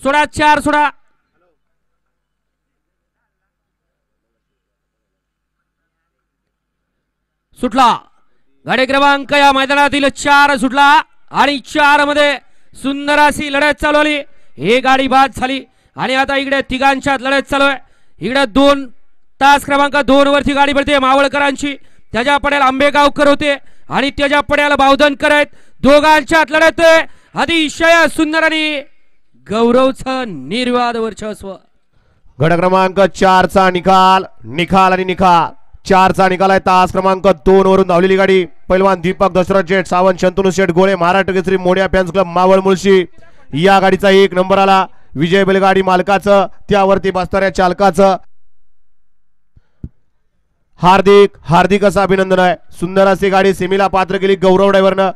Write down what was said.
सोडा 4 सोडा. सुटला गाडी क्रमांक या मैदानातील 4 सुटला आणि 4 मध्ये सुंदर अशी लढत चालू आली. ही गाडी बाद झाली आणि आता इकडे तिघांच्यात लढत चालू आहे. इकडे 2 तास क्रमांक 2 वरती गाडी पडते मावळकरांची. त्याच्या पड्याला आंबेगावकर होते आणि त्याच्या पड्याला बावधनकर आहेत. दोघांच्यात लढत अतिशय सुंदर आणि गौरवचं निर्वाद वर्चस्व. गट क्रमांक 4 चा निकाल आणि निकाल 4 चा निकाल आहे. तास क्रमांक 2 वरून धावलेली गाडी पैलवान दीपक दशरथ शेठ सावंत शंतनू शेठ गोळे महाराष्ट्र केसरी मोडिया फॅन्स क्लब मावळ मुळशी. या गाडीचा 1 नंबर आला. विजय बैलगाडी मालकाचं त्यावरती बसणाऱ्या चालकाचं हार्दिक असं अभिनंदन आहे. सुंदर अशी गाडी सेमीला पात्र केली गौरव ड्रायव्हरनं.